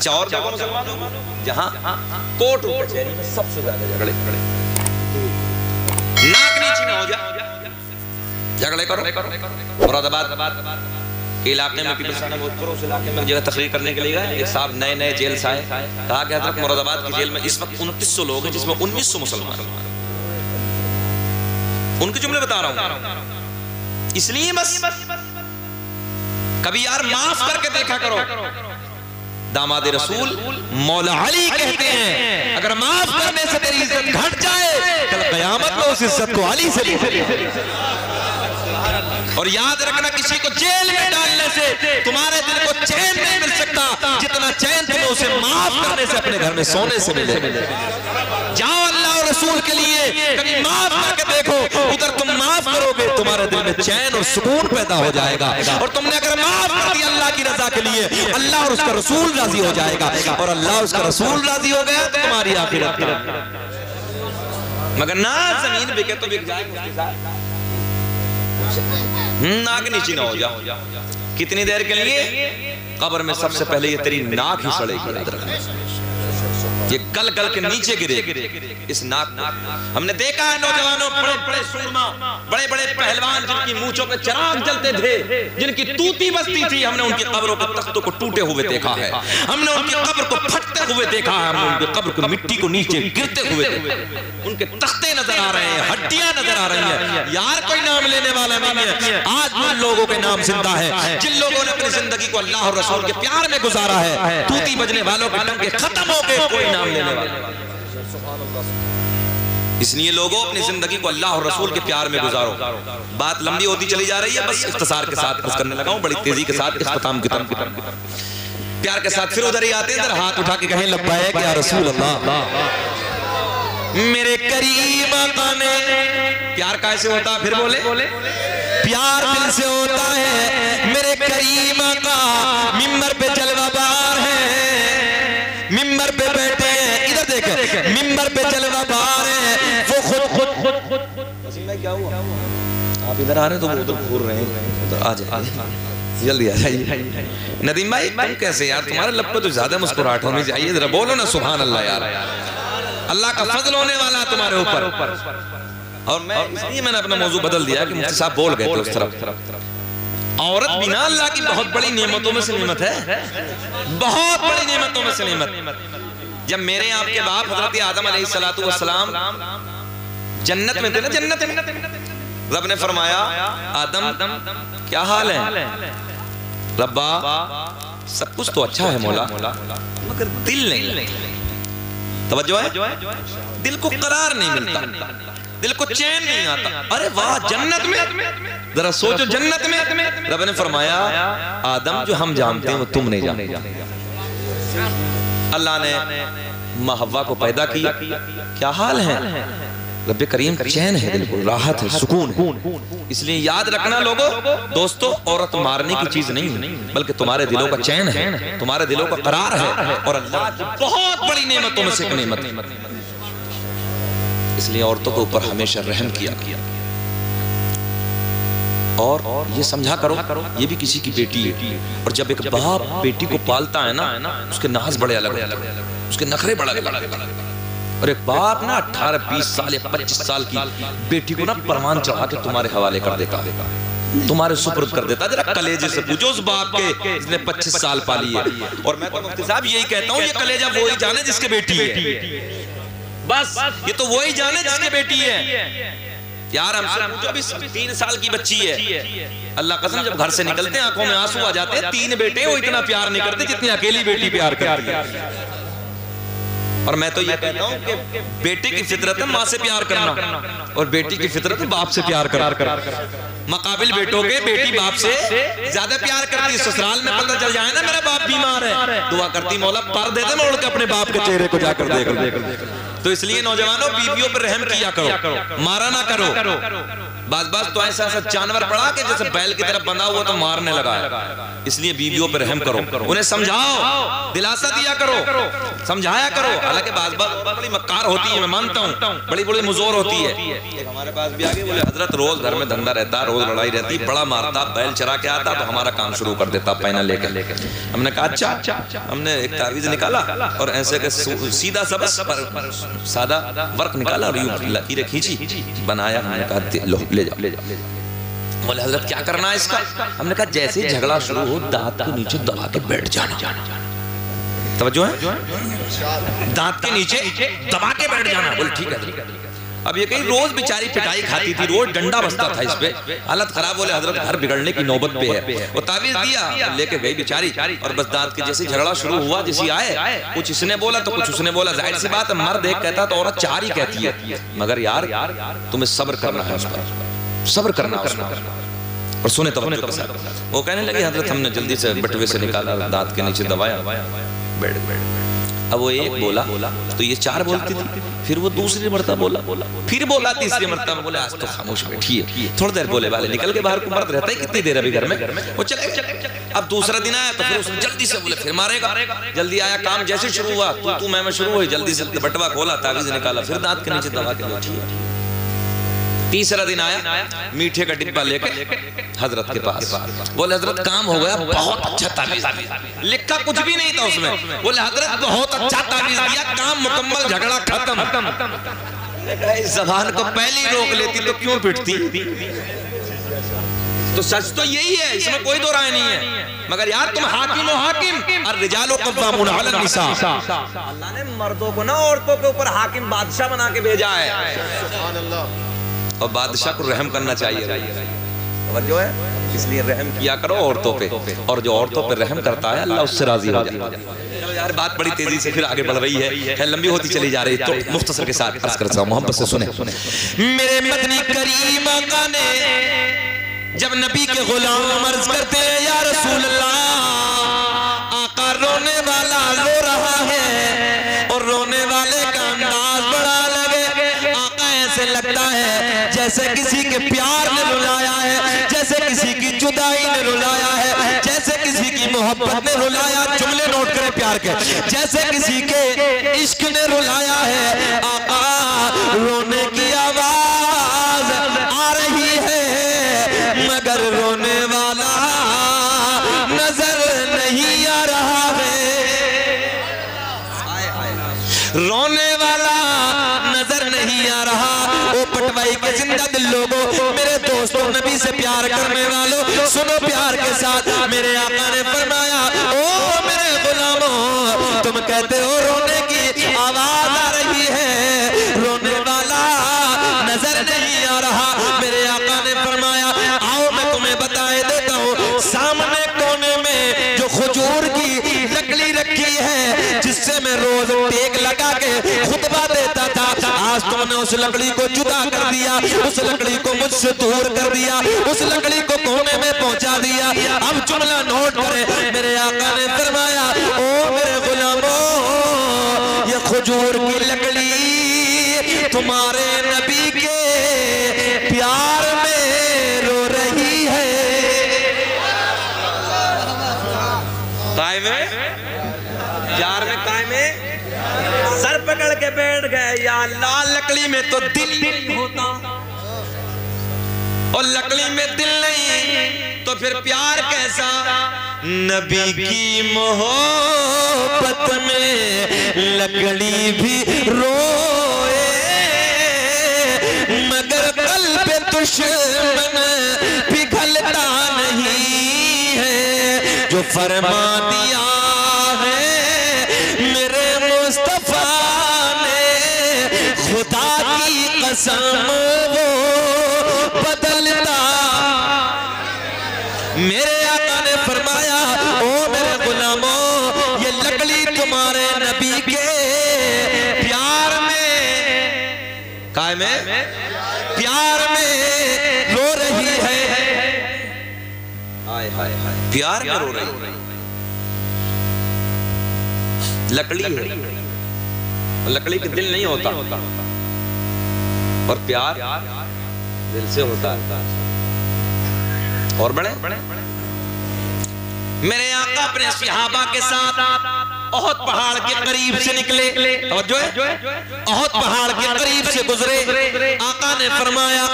अच्छा और जगह मुसलमानों जहां कोर्ट कचहरी में सबसे ज्यादा झगड़े नाक नीची ना हो जाए, झगड़े करो। मुरादाबाद के इलाके में पीपल्स उस इलाके में जगह तकरीर करने के लिए गए, एक साहब नए जेल से आए, कहा कि हज़रत मुरादाबाद की जेल में इस वक्त 2900 लोग हैं जिसमें 1900 मुसलमान। उनके जुमले बता रहा हूं, इसलिए बस कभी यार माफ करके देखा करो। दामाद रसूल मौला अली कहते हैं अगर माफ करने से तेरी इज्जत घट जाए कल क़यामत में उस इज्जत को अली से ली। और याद रखना किसी को जेल में डालने से तुम्हारे दिल को चैन नहीं मिल सकता जितना चैन तुम्हें उसे माफ करने से अपने घर में सोने से मिले। जाओ अल्लाह और रसूल के लिए कभी माफ करके देखो, उधर तुम माफ करोगे तुम्हारे दिल में चैन और सुकून पैदा हो जाएगा। और तुमने अगर माफ कर दिया अल्लाह की रजा के लिए अल्लाह और उसका रसूल राजी हो जाएगा, और अल्लाह उसका रसूल राजी हो गया तो तुम्हारी आखिरत। मगर ना जमीन बिके तो बिक जाएगा, नाक नीची ना हो जाओ। कितनी देर के लिए? कब्र में सबसे पहले ये तेरी नाक ही सड़ेगी, याद रखना। ये गल गल के नीचे गिरे इस नाक। हमने देखा है नौजवानों, बड़े बड़े सूरमा, बड़े बड़े पहलवान जिनकी मूंछों पे चिराग जलते थे, जिनकी तूती बसती थी, हमने उनकी कब्रों के तख्तों को टूटे हुए देखा है, हमने उनकी कब्र को फटते हुए देखा है, हमने उनकी कब्र को मिट्टी को नीचे गिरते हुए, उनके तख्ते नजर आ रहे हैं, हड्डियां नजर आ रही हैं। यार कोई नाम लेने वाला नहीं है। आज उन लोगों के नाम जिंदा है जिन लोगों ने अपनी जिंदगी को अल्लाह और रसूल के प्यार में गुजारा है। तूती बजने वालों के डंके खत्म हो गए, कोई नाम लेने वाला। इसलिए लोगों अपनी जिंदगी को अल्लाह और रसूल के प्यार में गुजारो। बात लंबी होती चली जा रही है, बस इख्तिसार के साथ अर्ज करने लगा हूं, बड़ी तेजी के साथ इख्तिताम की तरफ प्यार के साथ। फिर उधर ही आते हैं, इधर हाथ उठा के कहें लब्बैक या रसूल अल्लाह। मेरे करीम आका ने प्यार कैसे होता है? फिर बोले प्यार दिल से होता है। मेरे करीम आका मिंबर पे जलवाबार है, मिंबर पे बैठे हैं, इधर देखें, मिंबर पे जलवाबार है, वो खुद क्या हुआ? आप इधर आ रहे तो वो उधर घूर रहे हैं, उधर आ जाए, जल्दी आ जाइए। नदीम भाई तुम कैसे यार, तुम्हारे लब पे तो ज्यादा मुस्कुराहट होनी चाहिए, जरा बोलो ना सुभान अल्लाह। यार अल्लाह का फजल होने वाला है तुम्हारे ऊपर। और मैं इसलिए मैंने अपना मौजू बदल दिया कि मुफ्ती साहब बोल गए थे उस तरफ। औरत भी ना अल्लाह की बहुत बड़ी नेमतों में से नेमत है, बहुत बड़ी नेमतों में से नेमत। जब मेरे आपके बाप हजरत आदम अलैहिस्सलातु वस्सलाम जन्नत में थे ना, जन्नत में रब ने फरमाया आदम क्या हाल है? रब्बा सब कुछ तो अच्छा है मौला, मगर दिल नहीं। तवज्जो है? दिल को करार नहीं मिलता, दिल को चैन नहीं आता। अरे वाह, जन्नत में जरा सोचो, जन्नत में रब ने फरमाया आदम जो हम जानते हैं वो तुम नहीं जानते। अल्लाह ने माँ हव्वा को पैदा किया, क्या हाल है? रब करीम चैन है, दिल को राहत है, सुकून है। इसलिए याद रखना लोगों, दोस्तों, औरत मारने की चीज नहीं है, बल्कि तुम्हारे दिलों का चैन है, तुम्हारे दिलों का करार है, और अल्लाह की बहुत बड़ी नेमतों में से एक नेमत। इसलिए औरतों के ऊपर हमेशा रहम किया और ये समझा करो ये भी किसी की बेटी है। और जब एक बाप बेटी को पालता है ना, उसके नाज बड़े अलग, उसके नखरे बड़े अलग। और एक बाप ना 18-20 साल या 25 साल की बेटी को ना परवान चढ़ा के तुम्हारे हवाले कर देता, तुम्हारे सुपुर्द कर देता। जरा कलेजे से पूछो उस बाप के जिसने 25 साल पाली है। और मैं तो मुफ्ती साहब यही कहता हूँ, ये कलेजा वो ही जाने जिसके बेटी है, बस ये तो वही जाने जिसकी बेटी है। यार हमसे पूछो, अभी 3 साल की बच्ची है, अल्लाह कसम जब घर से निकलते हैं आंखों में आंसू आ जाते हैं। 3 बेटे वो इतना प्यार नहीं करते जितनी अकेली बेटी प्यार करती है। और मैं तो ये कहता हूँ कि बेटे की फितरत है माँ से प्यार करना, और बेटी की फितरत है बाप से प्यार करना। मकाबिल बेटों के बेटी बाप से ज्यादा प्यार करती है। ससुराल में पता चल जाए ना मेरा बाप बीमार है, दुआ करती मौला पर दे दे, मैं उड़ के अपने बाप के चेहरे को जाकर देख। तो इसलिए नौजवानों बीवियों पर रहम किया करो, मारा ना करो। बात तो ऐसा जानवर पड़ा कि जैसे बैल की तरफ बंधा हुआ तो मारने लगा है। इसलिए बीवियों पर रहम करो, उन्हें समझाओ, दिलासा दिया करो, समझाया करो। हालांकि बात बड़ी मक्कार होती है, मैं मानता हूँ, बड़ी बड़ी मुजोर होती है। एक हमारे पास भी आगे बोले हजरत रोज घर में धंधा रहता, रोज लड़ाई रहती, बड़ा मारता, बैल चरा के आता तो हमारा काम शुरू कर देता पैना लेकर। हमने कहा अच्छा, हमने एक तावीज निकाला और ऐसे के सीधा सादा वर्क निकाला और यूं लकीरें खींची, बनाया। हमने कहा लो ले जाओ। बोले हजरत क्या करना है इसका? हमने कहा जैसे ही झगड़ा शुरू हो दांत को नीचे दबा के बैठ जाना। तवज्जो है? दांत के नीचे दबा के बैठ जाना। बोले ठीक है। अब ये कहीं रोज बेचारी पिटाई खाती थी, रोज डंडा बसता था इस पे, हालत खराब। बोले हजरत घर बिगड़ने की नौबत पे है। वो तावीज दिया, लेके गई बेचारी और बस दांत के जैसे झगड़ा शुरू हुआ, जैसे आए कुछ इसने बोला तो कुछ उसने बोला। जाहिर सी बात है, मर्द एक कहता तो औरत चार ही कहती है, मगर यार तुम्हें सब्र करना है, उस पर सब्र करना है। और सुने तवज्जो के साथ वो कहने लगे हजरत हमने जल्दी से बटवे से निकाला, दांत के नीचे दबाया, बैठ। अब वो एक बोला तो ये चार बोलती थी, फिर वो दूसरी मरतबा बोला, फिर बोला तीसरी मरतबा। बोले आज तो खामोश बैठिए, थोड़ी देर बोले वाले निकल के बाहर को मर्द रहता है कितनी देर अभी घर में, वो चले। अब दूसरा दिन आया तो फिर उसने जल्दी से बोले फिर मारेगा। जल्दी आया, काम जैसे शुरू हुआ तू मैं शुरू हुई, जल्दी से बटवा खोला, तावीज निकाला, फिर दांत के नीचे दबा के बैठी। तीसरा दिन आया, मीठे का डिब्बा लेके हजरत के पास। बोले हजरत काम हो गया, बहुत अच्छा तावीज, लिखा कुछ भी नहीं था उसमें। बोले हजरत बहुत अच्छा तावीज दिया, काम मुकम्मल, झगड़ा खत्म। इस जबान को पहले रोक लेती तो क्यों पिटती? तो सच तो यही है, इसमें कोई दो राय नहीं है। मगर यार तुम हाकिम हो, हाकिम और रिजालो कव्वामून अला निसा। अल्लाह ने मर्दों को ना औरतों के ऊपर हाकिम बादशाह बना के भेजा है, और बादशाह को रहम करना चाहिए। जो है इसलिए रहम किया करो औरतों पे, और जो औरतों पे रहम करता है अल्लाह उससे राजी हो जाता है। चलो यार बात बड़ी तेजी से फिर आगे बढ़ रही है, लंबी होती चली जा रही है, तो मुख्तसर के साथ अर्ज करता हूं, मोहब्बत से सुने। मेरे मदनी करीम आका ने जब नबी के गुलाम अर्ज करते हैं या रसूल अल्लाह, आका रोने वाला रो रहा है और रोने वाले का अंदाज बड़ा लगे। आका ऐसे लगता है जैसे किसी के प्यार ने रुलाया है, जैसे किसी की जुदाई ने रुलाया है, जैसे किसी की मोहब्बत ने रुलाया। जुमले नोट करें प्यार के, जैसे किसी के इश्क ने रुलाया है। आका रोने की आवाज आ रही है मगर रोने वाला नजर नहीं आ रहा है। रोने वाला नजर नहीं आ रहा। ओ पटवाई के जिंदा दिल लोगों, मेरे दोस्तों, नबी से प्यार करने वालों, सुनो प्यार के साथ। मेरे आका ने फरमाया ओ मेरे गुलामों, तुम कहते हो रोने की आवाज आ रही है, रोने वाला नजर नहीं आ रहा। मेरे आका ने फरमाया आओ मैं तुम्हें बताए देता हूँ, सामने कोने में जो खजूर की लकड़ी रखी है, जिससे मैं रोज टेक लगा के खुतबा देता था, आज तुमने उस लकड़ी को जुदा कर दिया, उस लकड़ी को मुझसे दूर कर दिया, उस लकड़ी को कोने में पहुंचा दिया। अब जुमला नोट करें, मेरे आका ने फरमाया ओ मेरे गुलामों, ये खजूर की लकड़ी तुम्हारे नबी के प्यार में रो रही है। कायम है प्यार में, कायम है। सर पकड़ के बैठ गए, या लाल लकड़ी में तो दिल नहीं होता, और लकड़ी में दिल नहीं तो फिर प्यार कैसा? नबी की मोहब्बत में लकड़ी भी रोए मगर कल्ब दुश्मन पिघलता नहीं है। जो फरमा दिया है मेरे मुस्तफा ने, खुदा की कसम वो बदलता। मेरे आका ने फरमाया ओ मेरे गुलामों, ये लकड़ी तुम्हारे नबी के प्यार में, कायम है, प्यार में रो रही है। हाय हाय हाय, प्यार में रो रही है, लकड़ी है। लकड़ी के दिल नहीं होता, और प्यार दिल से होता है। और बड़े मेरे आका अपने सहाबा के साथ ओहद पहाड़ के करीब से निकले, जो है ओहद पहाड़ के करीब से गुजरे। आका ने फरमाया,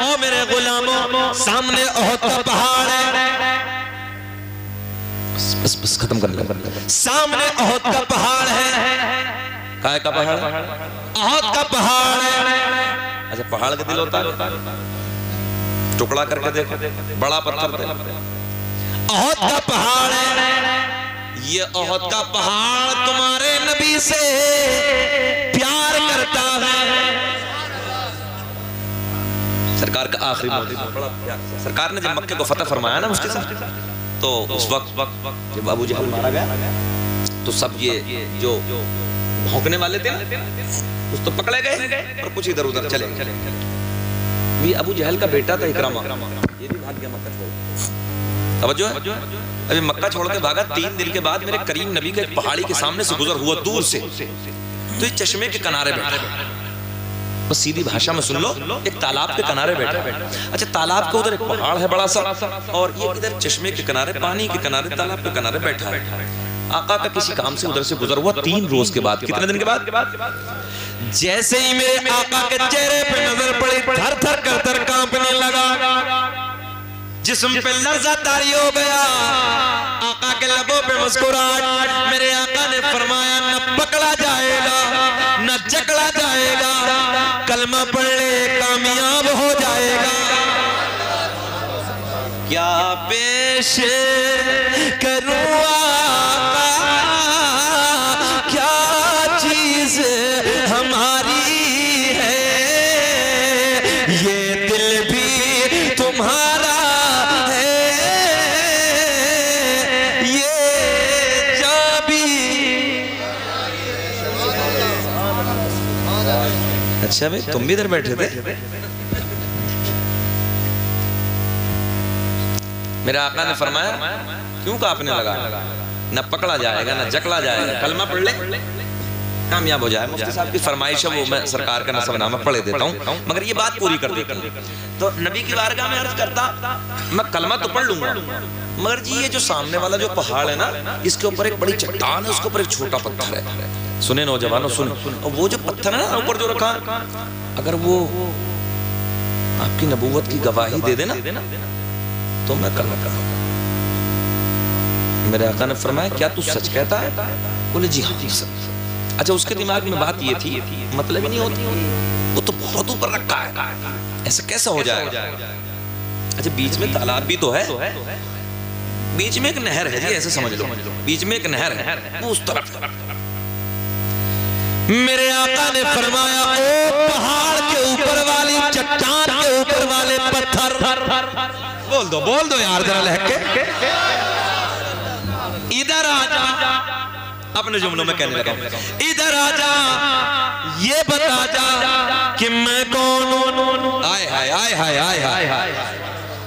ओ मेरे गुलामों, सामने ओहद का पहाड़ है। बस खत्म कर ले। सामने ओहद का पहाड़ है। काय का पहाड़? ओहद का पहाड़ है। अच्छा, पहाड़ का दिल होता है, टुकड़ा करके देखो, बड़ा पत्थर। ओहद का पहाड़ है। ये ओहद का पहाड़ तुम्हारे नबी से प्यार करता है। सरकार का आखिरी सरकार ने जब मक्के को फतह फरमाया ना उसके साथ, तो उस वक्त जब अबू जहल मारा गया तो सब ये जो भौंकने वाले थे कुछ तो पकड़े गए और कुछ इधर उधर चले। ये अबू जहल का बेटा था इकरामा, ये भी भाग गया मक्का छोड़। तवज्जो है, अभी मक्का छोड़ के भागा। 3 दिन के बाद मेरे करीम नबी के पहाड़ी के सामने से गुजर हुआ दूर से, तो ये चश्मे के किनारे बैठा, बस सीधी भाषा में सुन लो, एक तालाब के किनारे बैठा। अच्छा, तालाब के उधर एक पहाड़ है बड़ा सा, और ये इधर चश्मे के किनारे, पानी के किनारे, तालाब के किनारे बैठा है। आका का किसी काम से उधर से गुजर हुआ 3 रोज के बाद। कितने दिन के बाद? जैसे ही मेरे आका के चेहरे पे नजर पड़ी, थर थर कर थर कांपने लगा, जिस्म पे लर्जा तारी हो गया। आका के लबों पे मुस्कुराहट। मेरे आका ने फरमाया, न पकड़ा जाएगा न जकड़ा जाएगा, कलमा पढ़ ले कामयाब हो जाएगा। क्या पेश करूं आका, क्या चीज हमारी है, ये दिल भी तुम्हारा, अच्छा भाई तुम भी इधर बैठे थे। मेरे आका ने फरमाया, क्यों कांपने लगा? न पकड़ा जाएगा न जकड़ा जाएगा, कलमा पढ़ ले कामयाब हो जाए। मुफ्ती साहब की फरमाइश है, वो मैं सरकार का नसबनामा पढ़े देता हूँ, मगर ये बात पूरी कर देता हूँ। तो नबी की बारगाह में अर्ज करता, मैं कलमा तो पढ़ लूंगा, मगर जी ये जो सामने वाला जो पहाड़ है ना, इसके ऊपर एक बड़ी चट्टान है, उसके ऊपर एक छोटा पत्थर है। सुने नौजवानों, सुनो, और वो जो पत्थर है ना ऊपर जो रखा, अगर वो आपकी नबूवत की गवाही दे देना तो मैं कलमा पढ़ूंगा। मेरे आका ने फरमाया, क्या तू सच कहता है? बोले जी हाँ सच। अच्छा, उसके दिमाग में बात ये थी, मतलब ही नहीं होती, वो तो बहुत ऊपर रखा है, ऐसा कैसा हो जाएगा? अच्छा, बीच में तालाब भी तो है, बीच में एक नहर है जी, ऐसे समझ लो, बीच में एक नहर है, वो उस तरफ। मेरे आका ने फरमाया, ओ पहाड़ के ऊपर वाली चट्टान के ऊपर वाले पत्थर, बोल दो यार जरा लहके, इधर आ जा। अपने जुमलों में कहने लगा, इधर आ जा, ये बता जा कि मैं कौन हूं। आय हाय आय हाय आय हाय हाय,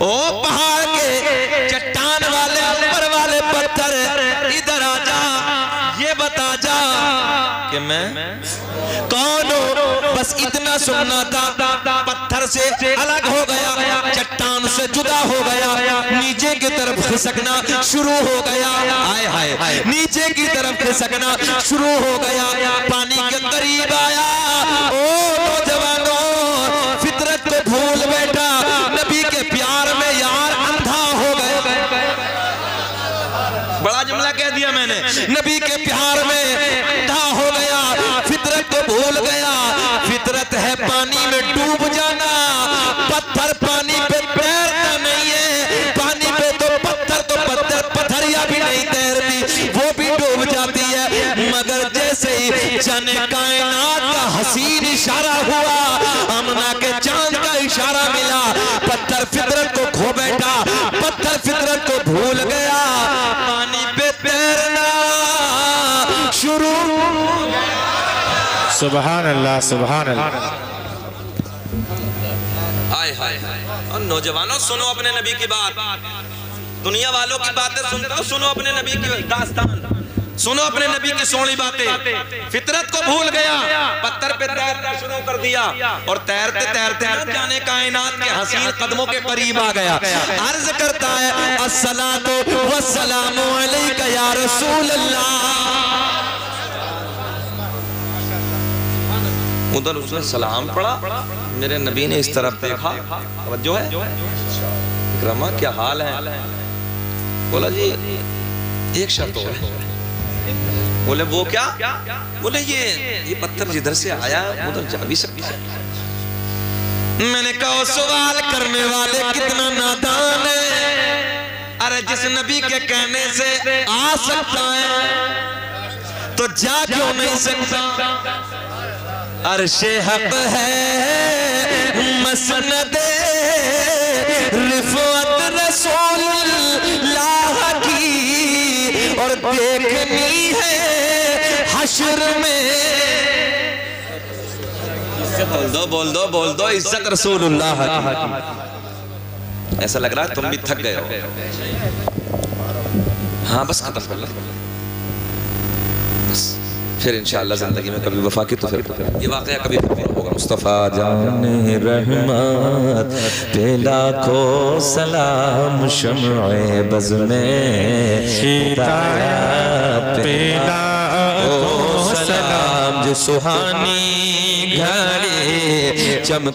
ओ पहाड़ के चट्टान वाले ऊपर वाले पत्थर, इधर आ जा, ये बता जा कि मैं कौन हूं। बस इतना सुनना था, पत्थर से अलग हो गया, चट्टान से जुदा हो गया, नीचे की तरफ खिसकना शुरू हो गया। हाय हाय, नीचे की तरफ खिसकना शुरू हो गया, पानी के करीब आया। ओ नौजवानों, फितरत को भूल बैठा, नबी के प्यार में यार अंधा हो गया। बड़ा जुमला कह दिया मैंने, नबी के प्यार में अंधा हो गया, फितरत को भूल गया। फितरत है पानी में डूब जाना, पत्थर पानी पे तैरता नहीं है, पानी पे तो पत्थर पत्थरिया भी नहीं तैरती, वो भी डूब जाती है। मगर जैसे ही जाने कायनात का हसीन इशारा हुआ, आमना के चांद का इशारा मिला, पत्थर फितरत को खो बैठा, पत्थर फितरत को भूल गया, पानी पे तैरना शुरू। सुभान अल्लाह, सुभान अल्लाह। हाय हाय हाय। और नौजवानों, सुनो अपने नबी की बात, दुनिया वालों की बातें सुनते हो, सुनो अपने नबी की दास्तान। सुनो अपने नबी की सोनी बातें। फितरत को भूल गया, पत्थर पे तैरना शुरू कर दिया और तैरते तैरते न जाने कायनात के हसीन कदमों के करीब आ गया। अर्ज करता है अस्सलातु वस्सलामु अलैका या रसूल अल्लाह। उधर उसने सलाम पढ़ा, मेरे नबी ने इस तरफ देखा, जो है इकरामा क्या हाल है? बोला जी एक शर्त और है। बोले वो क्या? बोले ये पत्थर जिधर से आया उधर जा भी सकता है। मैंने कहा सवाल करने वाले कितना नादान है। अरे जिस नबी के कहने से आ सकता है तो जा क्यों नहीं सकता? अर्शे हक है मसनदे रिफअत रसूलुल्लाह की और देखनी है हश्र में। बोल दो इज्जत रसूलुल्लाह की। ऐसा लग रहा है तुम भी थक गए हो। हाँ बस खत्म कर लो बस, फिर इंशाअल्लाह जिंदगी में कभी वफा की तो फिर ये वाकया कभी होगा। मुस्तफ़ा जाने रहमत पे लाखों सलाम, शम्ए बज़ में हिदायत पे लाखों सलाम, जो सुहानी घड़ी चमक